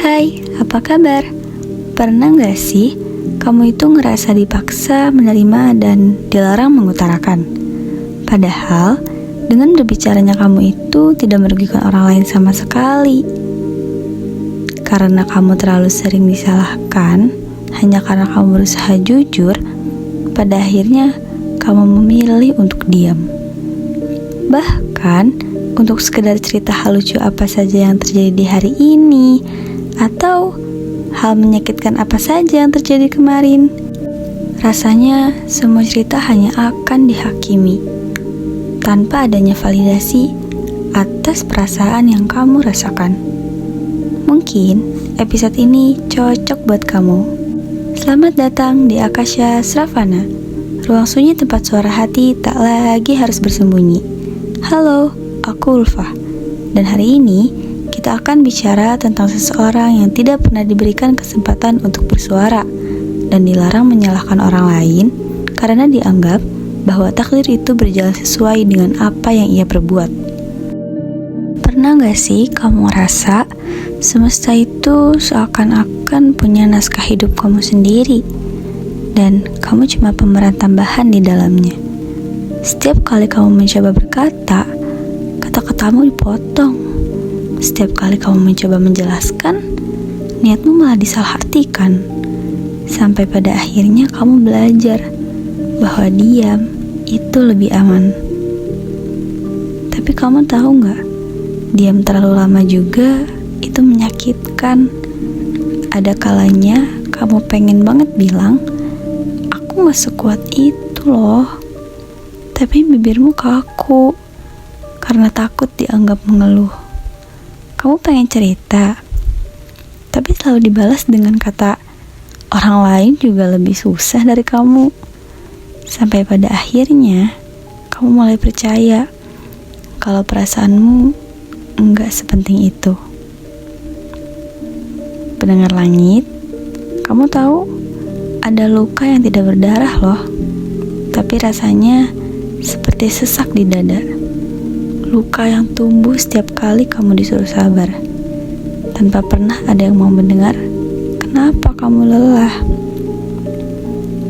Hai, apa kabar? Pernah gak sih kamu itu ngerasa dipaksa menerima dan dilarang mengutarakan? Padahal dengan berbicaranya kamu itu tidak merugikan orang lain sama sekali. Karena kamu terlalu sering disalahkan, hanya karena kamu berusaha jujur, pada akhirnya kamu memilih untuk diam. Bahkan untuk sekedar cerita hal lucu apa saja yang terjadi di hari ini, atau hal menyakitkan apa saja yang terjadi kemarin. Rasanya semua cerita hanya akan dihakimi tanpa adanya validasi atas perasaan yang kamu rasakan. Mungkin episode ini cocok buat kamu. Selamat datang di Akasha Sravana, ruang sunyi tempat suara hati tak lagi harus bersembunyi. Halo, aku Ulfa, dan hari ini kita akan bicara tentang seseorang yang tidak pernah diberikan kesempatan untuk bersuara dan dilarang menyalahkan orang lain karena dianggap bahwa takdir itu berjalan sesuai dengan apa yang ia perbuat. Pernah gak sih kamu ngerasa semesta itu seakan-akan punya naskah hidup kamu sendiri dan kamu cuma pemeran tambahan di dalamnya? Setiap kali kamu mencoba berkata, kata-katamu dipotong. Setiap kali kamu mencoba menjelaskan, niatmu malah disalahartikan. Sampai pada akhirnya kamu belajar bahwa diam itu lebih aman. Tapi kamu tahu gak, diam terlalu lama juga itu menyakitkan. Ada kalanya kamu pengen banget bilang, aku gak sekuat itu loh. Tapi bibirmu kaku karena takut dianggap mengeluh. Kamu pengen cerita, tapi selalu dibalas dengan kata, orang lain juga lebih susah dari kamu. Sampai pada akhirnya, kamu mulai percaya kalau perasaanmu enggak sepenting itu. Pendengar langit, kamu tahu ada luka yang tidak berdarah loh, tapi rasanya seperti sesak di dada. Luka yang tumbuh setiap kali kamu disuruh sabar, tanpa pernah ada yang mau mendengar kenapa kamu lelah.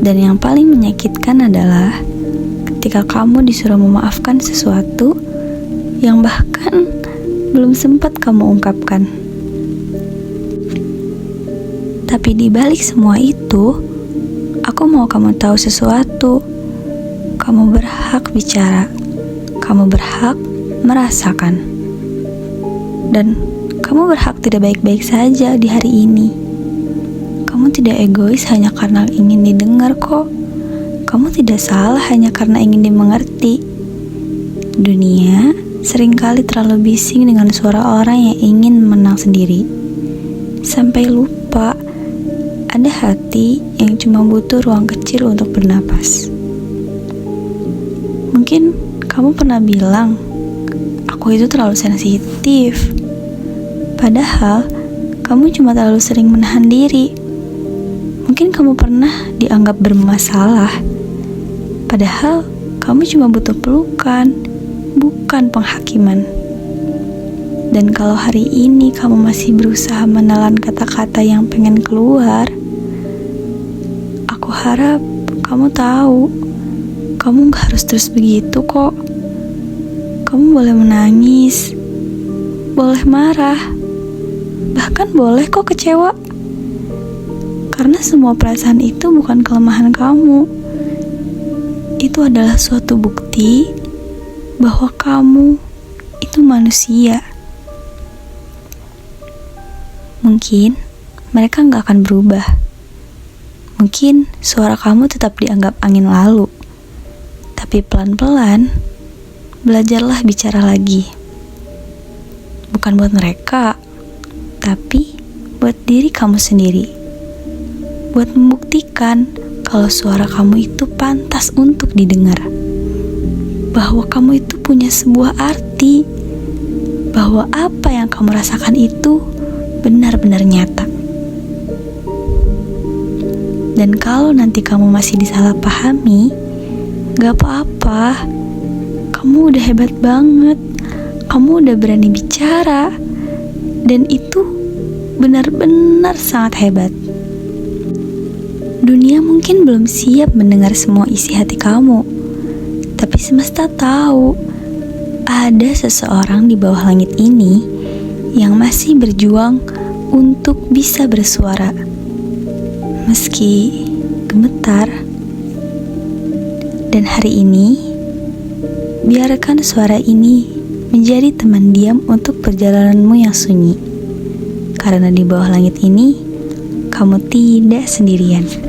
Dan yang paling menyakitkan adalah ketika kamu disuruh memaafkan sesuatu yang bahkan belum sempat kamu ungkapkan. Tapi di balik semua itu, aku mau kamu tahu sesuatu. Kamu berhak bicara, kamu berhak merasakan, dan kamu berhak tidak baik-baik saja di hari ini. Kamu tidak egois hanya karena ingin didengar kok. Kamu tidak salah hanya karena ingin dimengerti. Dunia seringkali terlalu bising dengan suara orang yang ingin menang sendiri, sampai lupa ada hati yang cuma butuh ruang kecil untuk bernapas. Mungkin kamu pernah bilang, aku itu terlalu sensitif. Padahal, kamu cuma terlalu sering menahan diri. Mungkin kamu pernah dianggap bermasalah. Padahal, kamu cuma butuh pelukan, bukan penghakiman. Dan kalau hari ini kamu masih berusaha menelan kata-kata yang pengen keluar, aku harap kamu tahu, kamu gak harus terus begitu kok. Kamu boleh menangis, boleh marah, bahkan boleh kok kecewa. Karena semua perasaan itu bukan kelemahan kamu. Itu adalah suatu bukti bahwa kamu itu manusia. Mungkin mereka gak akan berubah. Mungkin suara kamu tetap dianggap angin lalu. Tapi pelan-pelan, belajarlah bicara lagi. Bukan buat mereka, tapi buat diri kamu sendiri. Buat membuktikan kalau suara kamu itu pantas untuk didengar. Bahwa kamu itu punya sebuah arti. Bahwa apa yang kamu rasakan itu benar-benar nyata. Dan kalau nanti kamu masih disalahpahami, gak apa-apa. Kamu udah hebat banget. Kamu udah berani bicara. Dan itu benar-benar sangat hebat. Dunia mungkin belum siap mendengar semua isi hati kamu, tapi semesta tahu ada seseorang di bawah langit ini yang masih berjuang untuk bisa bersuara, meski gemetar. Dan hari ini, biarkan suara ini menjadi teman diam untuk perjalananmu yang sunyi. Karena di bawah langit ini, kamu tidak sendirian.